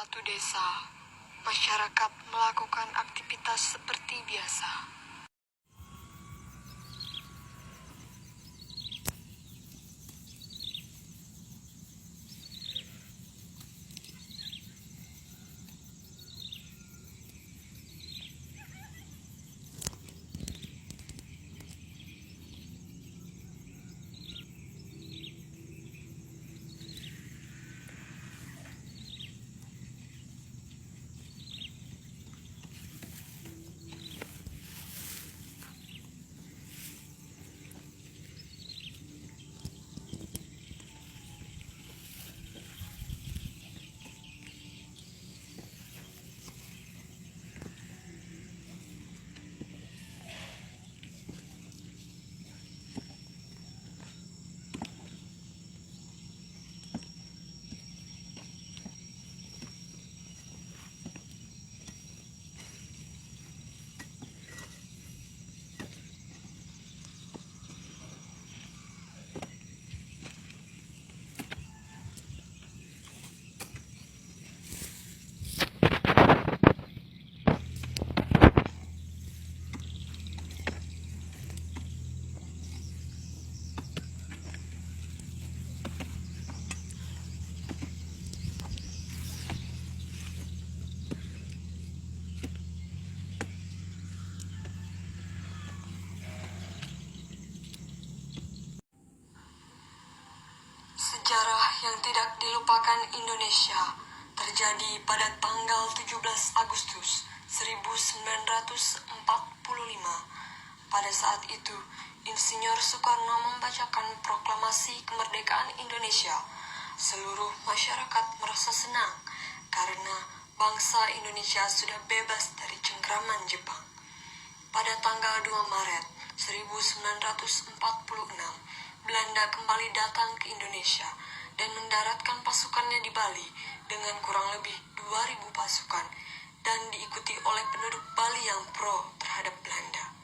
suatu desa, masyarakat melakukan aktivitas seperti biasa. Sejarah yang tidak dilupakan Indonesia terjadi pada tanggal 17 Agustus 1945. Pada saat itu, Insinyur Soekarno membacakan proklamasi kemerdekaan Indonesia. Seluruh masyarakat merasa senang karena bangsa Indonesia sudah bebas dari cengkraman Jepang. Pada tanggal 2 Maret 1946, Belanda kembali datang ke Indonesia dan mendaratkan pasukannya di Bali dengan kurang lebih 2.000 pasukan dan diikuti oleh penduduk Bali yang pro terhadap Belanda.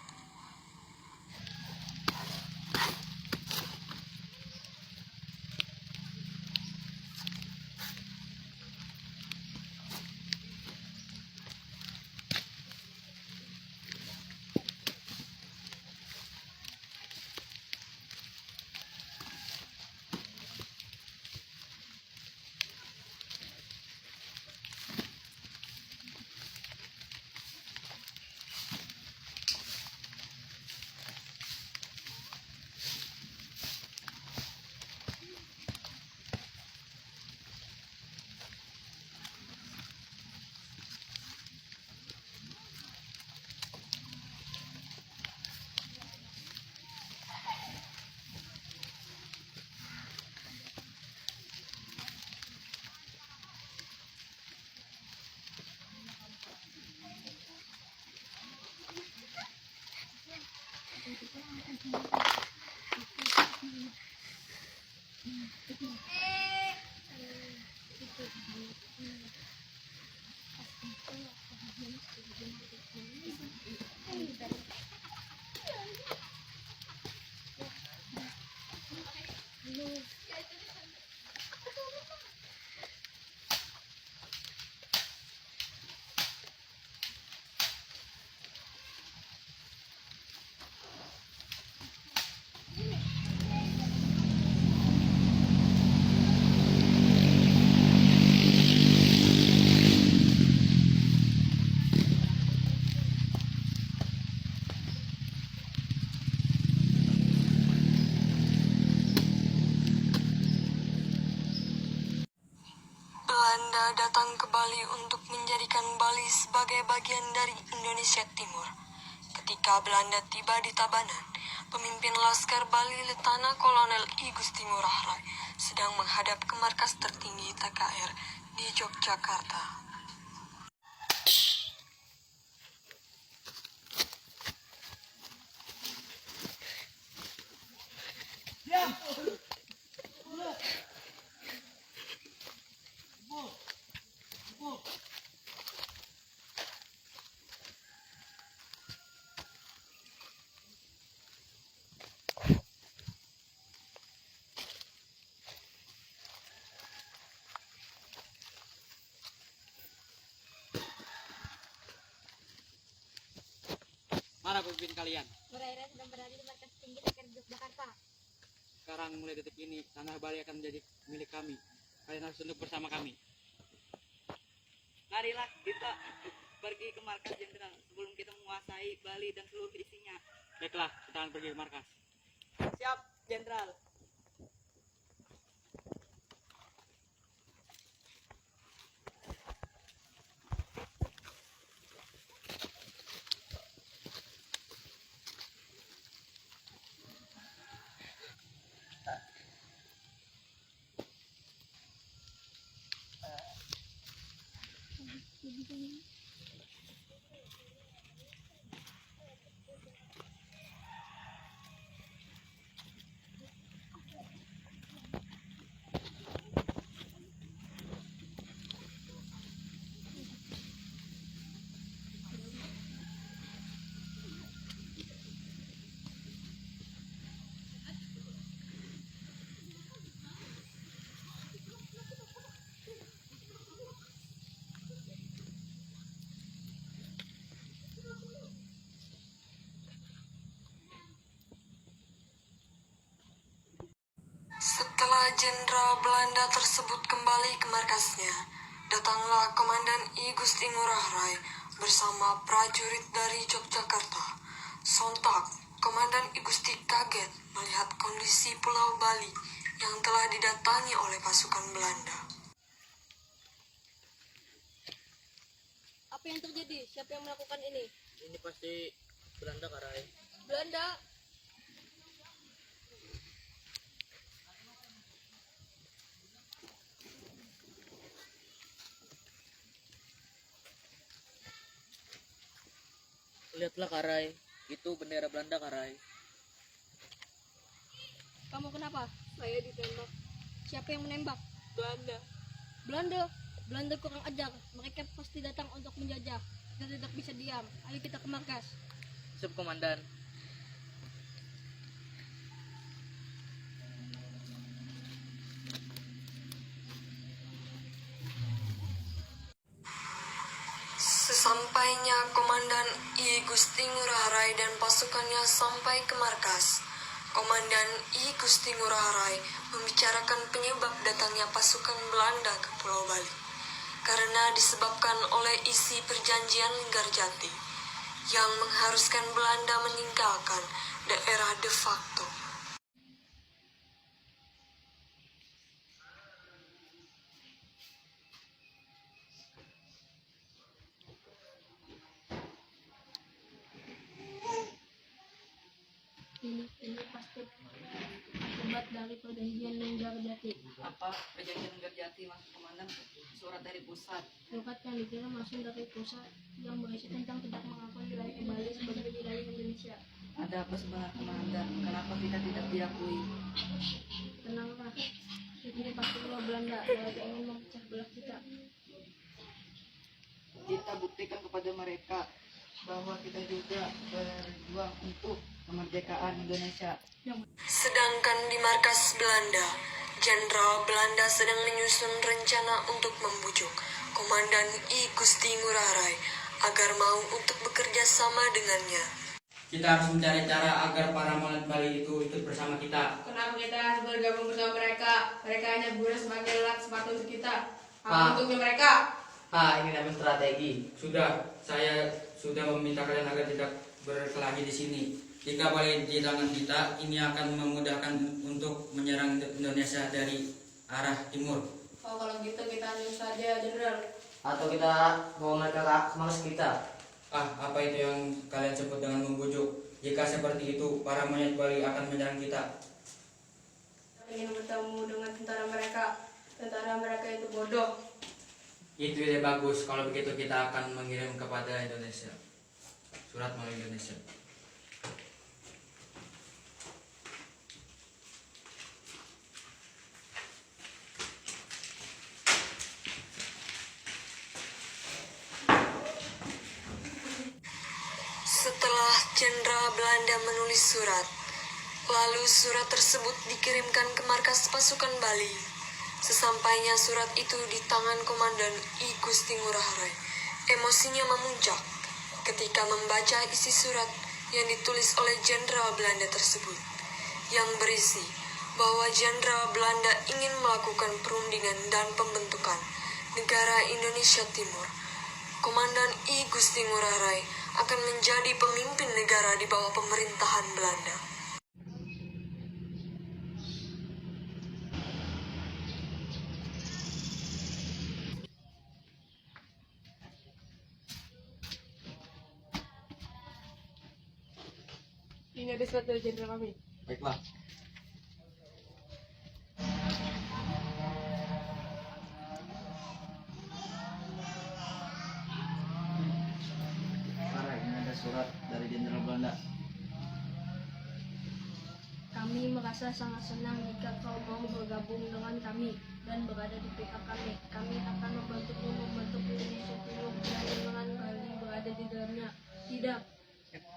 Belanda datang ke Bali untuk menjadikan Bali sebagai bagian dari Indonesia Timur. Ketika Belanda tiba di Tabanan, pemimpin Laskar Bali Letana Kolonel I Gusti Ngurah Rai sedang menghadap ke markas tertinggi TKR di Yogyakarta. para pemimpin kalian. Meraih sedang berada di markas tinggi TKR Yogyakarta. Sekarang mulai detik ini, tanah Bali akan menjadi milik kami. Kalian harus tunduk bersama kami. Marilah kita pergi ke markas jenderal sebelum kita menguasai Bali dan seluruh isinya. Baiklah, kita akan pergi ke markas. Siap, jenderal. Setelah jenderal Belanda tersebut kembali ke markasnya, datanglah Komandan I Gusti Ngurah Rai bersama prajurit dari Yogyakarta. Sontak, Komandan I Gusti kaget melihat kondisi Pulau Bali yang telah didatangi oleh pasukan Belanda. Apa yang terjadi? Siapa yang melakukan ini? Ini pasti Belanda, Karai. Belanda. Lihatlah, Karai. Itu bendera Belanda, Karai. Kamu kenapa? Saya ditembak. Siapa yang menembak? Belanda. Belanda. Belanda kurang ajar. Mereka pasti datang untuk menjajah. Kita tidak bisa diam. Ayo kita ke markas. Siap, Komandan. Sesampainya Komandan I Gusti Ngurah Rai dan pasukannya sampai ke markas, Komandan I Gusti Ngurah Rai membicarakan penyebab datangnya pasukan Belanda ke Pulau Bali. Karena disebabkan oleh isi perjanjian Linggarjati yang mengharuskan Belanda meninggalkan daerah de facto. Ini pasti akibat dari perjanjian Linggarjati. Apa perjanjian Linggarjati, Mas Komandan? Surat dari pusat. Surat yang dikirim langsung dari pusat yang berisi tentang tidak mengakui wilayah Bali sebagai wilayah Indonesia. Ada apa sebenarnya, Komandan? Kenapa kita tidak diakui? Tenanglah, ini pasti pulau Belanda. Mereka ingin memecah belah kita. Kita buktikan kepada mereka bahwa kita juga berjuang untuk kemerdekaan Indonesia. Sedangkan di markas Belanda, Jenderal Belanda sedang menyusun rencana untuk membujuk Komandan I Gusti Ngurah Rai agar mau untuk bekerja sama dengannya. Kita harus mencari cara agar para molen Bali itu ikut bersama kita. Kenapa kita harus bergabung bersama mereka? Mereka hanya berguna sebagai alat sepatu untuk kita. Pak. Apa untuknya mereka? Pak, ini namanya strategi. Saya sudah meminta kalian agar tidak berkelahi di sini. Jika Bali di tangan kita, ini akan memudahkan untuk menyerang Indonesia dari arah timur. Oh, kalau gitu kita lanjut saja, Jenderal. Atau kita bawa mereka ke markas kita. Apa itu yang kalian sebut dengan membujuk? Jika seperti itu, para monyet Bali akan menyerang kita. Ingin bertemu dengan tentara mereka. Tentara mereka itu bodoh. Itu ide bagus. Kalau begitu kita akan mengirim kepada Indonesia. Surat melalui Indonesia. Setelah Jenderal Belanda menulis surat, lalu surat tersebut dikirimkan ke markas pasukan Bali. Sesampainya surat itu di tangan Komandan I Gusti Ngurah Rai, emosinya memuncak. Ketika membaca isi surat, yang ditulis oleh Jenderal Belanda tersebut, yang berisi bahwa Jenderal Belanda ingin melakukan perundingan dan pembentukan negara Indonesia Timur. Komandan I Gusti Ngurah Rai akan menjadi pemimpin negara di bawah pemerintahan Belanda. Ini ada surat dari jenderal kami. Baiklah. Sarah, ini ada surat dari Jenderal Belanda. Kami merasa sangat senang jika kau mau bergabung dengan kami dan berada di pihak kami. Kami akan membantumu membentuk Indonesia Timur dan dengan Bali berada di dalamnya. Tidak,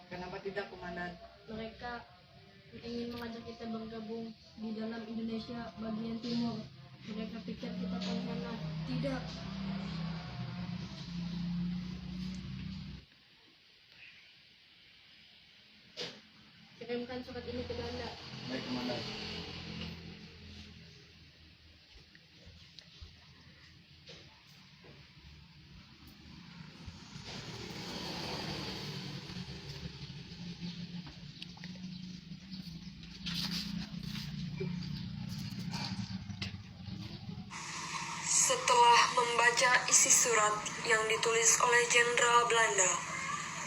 Kenapa tidak, Komandan? mereka ingin mengajak kita bergabung di dalam Indonesia bagian timur. Mereka pikir kita pengkhianat. Tidak. Kirimkan surat ini ke Belanda. Baik, Komandan. Setelah membaca isi surat yang ditulis oleh Jenderal Belanda,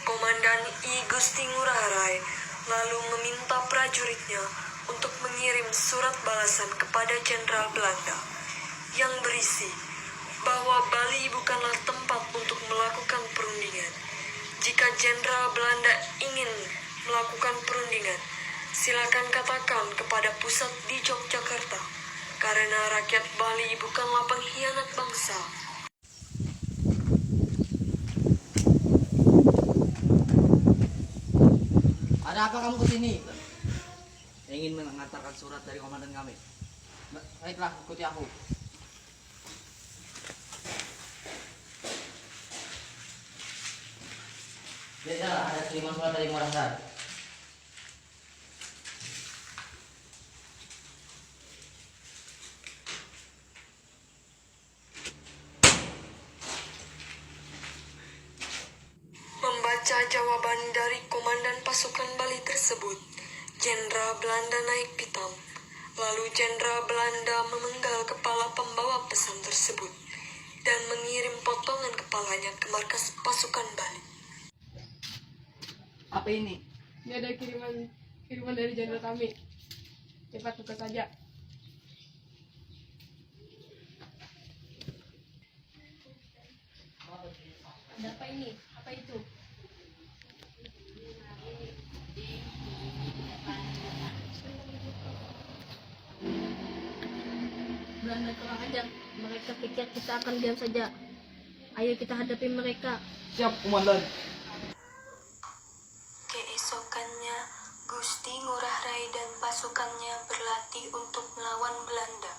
Komandan I Gusti Ngurah Rai lalu meminta prajuritnya untuk mengirim surat balasan kepada Jenderal Belanda yang berisi bahwa Bali bukanlah tempat untuk melakukan perundingan. Jika Jenderal Belanda ingin melakukan perundingan, silakan katakan kepada pusat di Yogyakarta, karena rakyat Bali bukanlah pengkhianat bangsa. Ada apa kamu kesini? Ingin mengantarkan surat dari komandan kami. Baiklah, ikuti aku. Ya, ada terima surat dari Ngurah Rai. Membaca jawaban dari komandan pasukan Bali tersebut, Jenderal Belanda naik pitam. Lalu Jenderal Belanda memenggal kepala pembawa pesan tersebut dan mengirim potongan kepalanya ke markas pasukan Bali. Apa ini? Ini ada kiriman dari jenderal kami. Cepat buka saja. Ada apa ini? Apa itu? Belanda kurang ajar. Mereka pikir kita akan diam saja. Ayo kita hadapi mereka. Siap, Komandan. Keesokannya, Gusti Ngurah Rai dan pasukannya berlatih untuk melawan Belanda.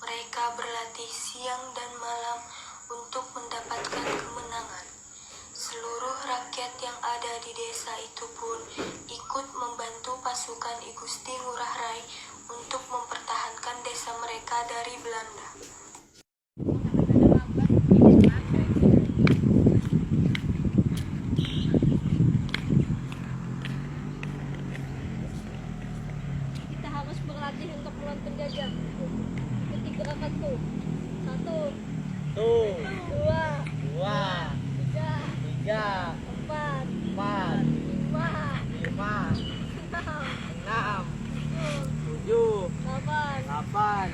Mereka berlatih siang dan malam untuk mendapatkan kemenangan. Seluruh rakyat yang ada di desa itu pun ikut membantu pasukan I Gusti Ngurah Rai untuk mempertahankan desa mereka dari Belanda. Kita harus berlatih untuk melawan penjajah. Ikuti gerakanku. 1, 2, 3, 4, 5, 6, 7, 8,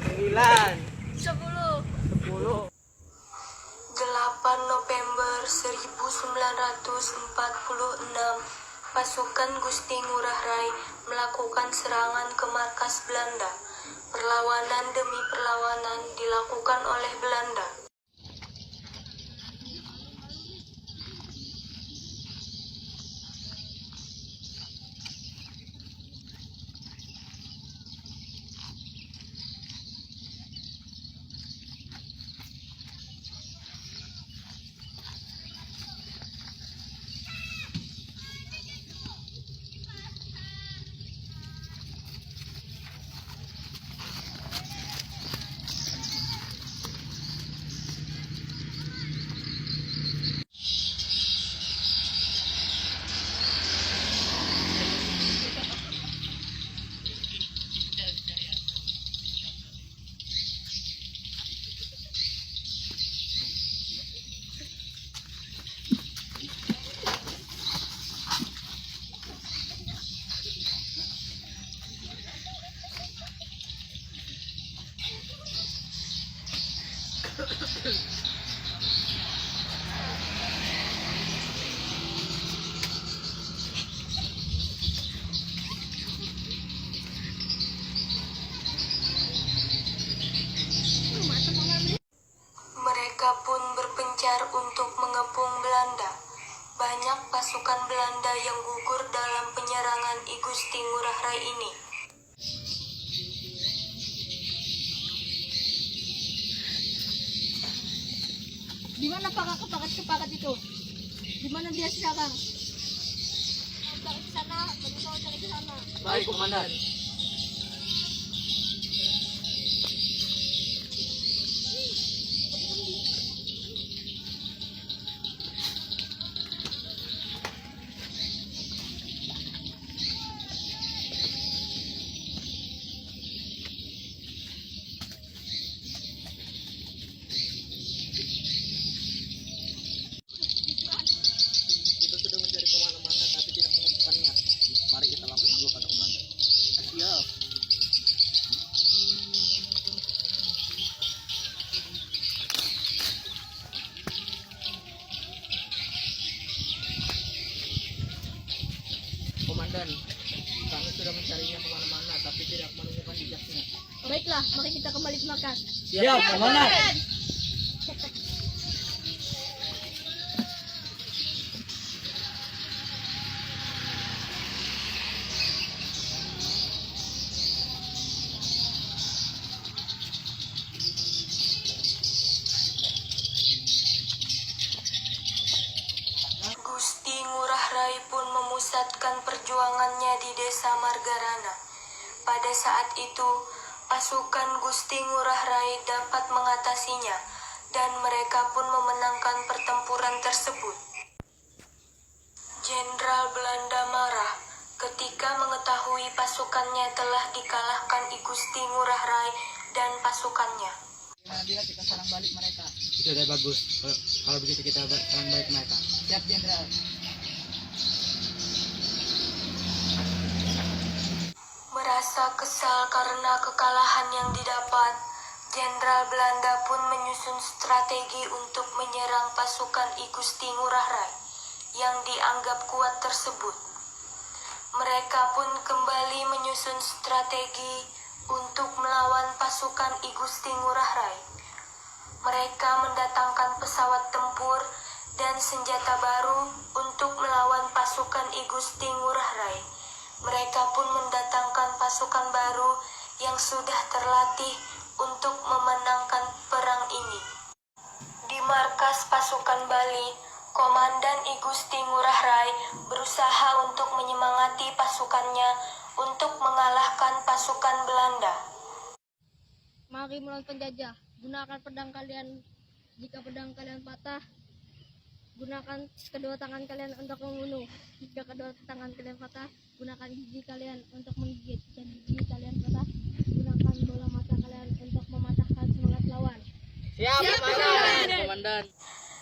9, 10. 8 November 1946, pasukan Gusti Ngurah Rai melakukan serangan ke markas Belanda. Perlawanan demi perlawanan dilakukan oleh Belanda. pasukan Belanda yang gugur dalam penyerangan I Gusti Ngurah Rai ini. Di mana kepakat itu? Di mana dia sekarang? Cari ke sana, cari ke sana. Baik, Komandan. Kita sudah mencari kemana-mana tapi tidak menemukannya. Mari kita lapor dulu pada komandan. Siap. Komandan, kami sudah mencarinya kemana-mana tapi tidak menemukan jejaknya. Baiklah, mari kita kembali ke markas. Siap, Komandan. Gusti Ngurah Rai pun memusatkan perjuangannya di desa Margarana. Pada saat itu, pasukan Gusti Ngurah Rai dapat mengatasinya dan mereka pun memenangkan pertempuran tersebut. Jenderal Belanda marah ketika mengetahui pasukannya telah dikalahkan I Gusti Ngurah Rai dan pasukannya. Bila kita serang balik mereka. Itu udah bagus. Kalau begitu kita serang balik mereka. Siap, Jenderal. Merasa kesal karena kekalahan yang didapat, Jenderal Belanda pun menyusun strategi untuk menyerang pasukan I Gusti Ngurah Rai yang dianggap kuat tersebut. Mereka pun kembali menyusun strategi untuk melawan pasukan I Gusti Ngurah Rai. Mereka mendatangkan pesawat tempur dan senjata baru untuk melawan pasukan I Gusti Ngurah Rai. Mereka pun mendatangkan pasukan baru yang sudah terlatih untuk memenangkan perang ini. Di markas pasukan Bali, Komandan I Gusti Ngurah Rai berusaha untuk menyemangati pasukannya untuk mengalahkan pasukan Belanda. Mari melawan penjajah. Gunakan pedang kalian. Jika pedang kalian patah, gunakan kedua tangan kalian untuk membunuh. Jika kedua tangan kalian patah, gunakan gigi kalian untuk menggigit. Jika gigi kalian patah, gunakan bola mata kalian untuk mematahkan semangat lawan. Siap, Komandan.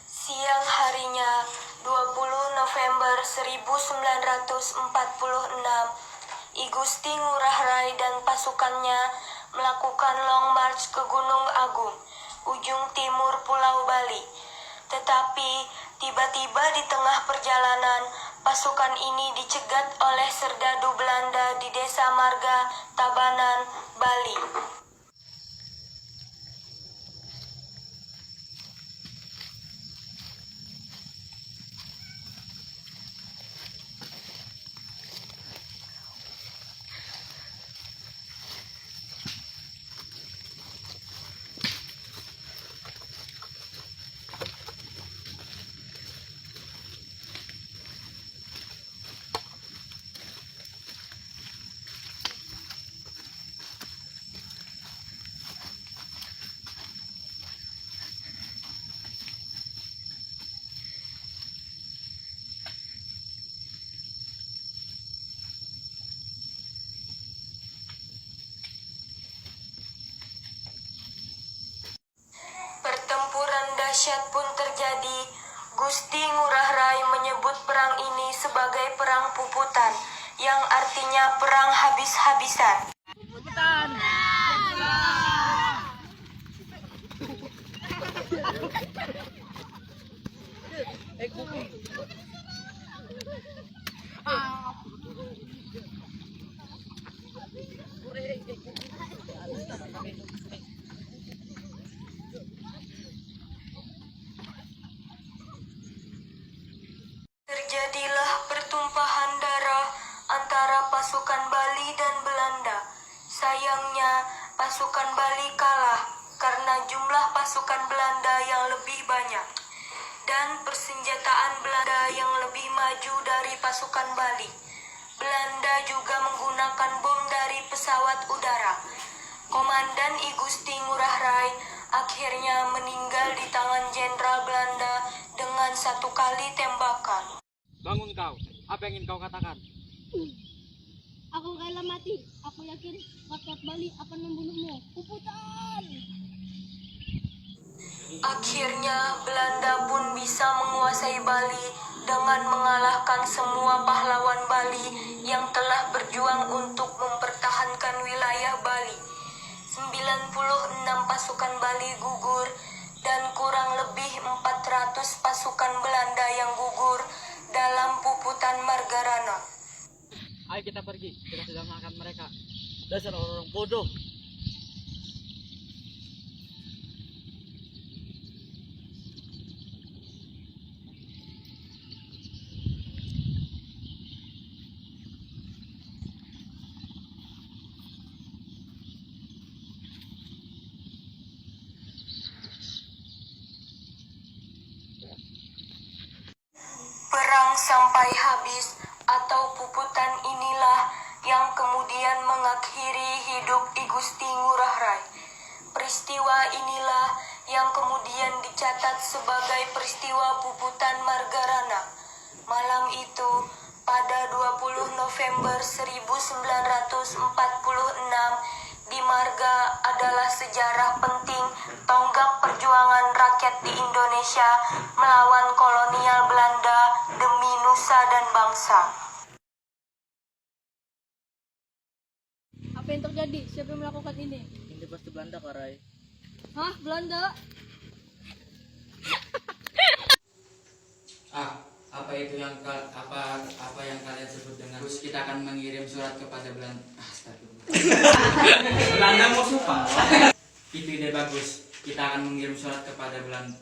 Siang harinya, 20 November 1946, I Gusti Ngurah Rai dan pasukannya melakukan long march ke Gunung Agung, ujung timur Pulau Bali. Tetapi, tiba-tiba di tengah perjalanan, pasukan ini dicegat oleh serdadu Belanda di Desa Marga, Tabanan, Bali. Pertempuran dahsyat pun terjadi. Gusti Ngurah Rai menyebut perang ini sebagai perang puputan, yang artinya perang habis-habisan. Terjadilah akhirnya pasukan Bali kalah karena jumlah pasukan Belanda yang lebih banyak dan persenjataan Belanda yang lebih maju dari pasukan Bali. Belanda juga menggunakan bom dari pesawat udara. Komandan I Gusti Ngurah Rai akhirnya meninggal di tangan Jenderal Belanda dengan 1 kali tembakan. Bangun kau. Apa yang ingin kau katakan? Aku rela mati. Aku yakin rakyat Bali akan membunuhmu. Puputan! Akhirnya Belanda pun bisa menguasai Bali dengan mengalahkan semua pahlawan Bali yang telah berjuang untuk mempertahankan wilayah Bali. 96 pasukan Bali gugur dan kurang lebih 400 pasukan Belanda yang gugur dalam puputan Margarana. Ayo kita pergi. Kita sudah makan mereka. Dasar orang-orang bodoh. Perang sampai habis atau puputan inilah yang kemudian mengakhiri hidup I Gusti Ngurah Rai. Peristiwa inilah yang kemudian dicatat sebagai peristiwa puputan Margarana. Malam itu, pada 20 November 1946, di Marga adalah sejarah penting tonggak perjuangan rakyat di Indonesia melawan kolonial Belanda demi nusa dan bangsa. Apa yang terjadi? Siapa yang melakukan ini? Ini pasti Belanda, Kak Rai. Hah? Belanda? Apa itu yang apa yang kalian sebut dengan terus kita akan mengirim surat kepada Belanda. Belanda mau sumpah. Itu ide bagus. Kita akan mengirim surat kepada Belanda.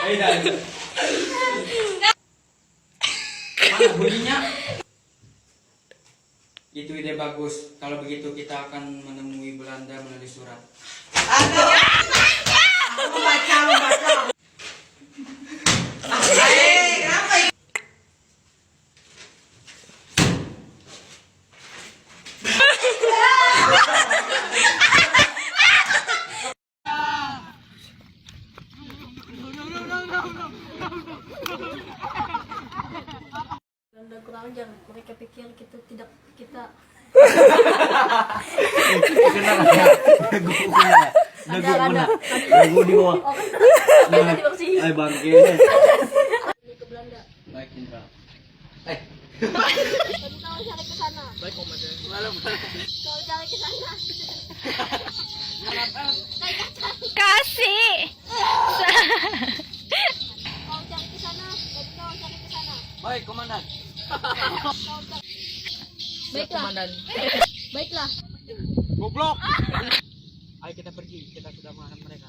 Mana bunyinya? Itu ide bagus. Kalau begitu kita akan menemui Belanda melalui surat. Belanda kurang ajar. Mereka pikir kita Lagu di bawah. Ay bangke. ini ke Belanda. Baik Indra. Tapi kau cari ke sana. Baik komandan. Kau cari ke sana. Kasih. Kau cari ke sana. Tapi kau cari ke sana. Baik komandan. Baiklah. Baiklah. Goblok. Ayo kita pergi. Kita sudah makan mereka.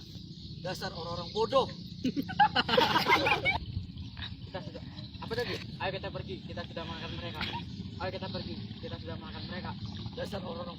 Dasar orang-orang bodoh. Kita sudah apa tadi? Ayo kita pergi. Kita sudah makan mereka. Ayo kita pergi. Kita sudah makan mereka. Dasar orang-orang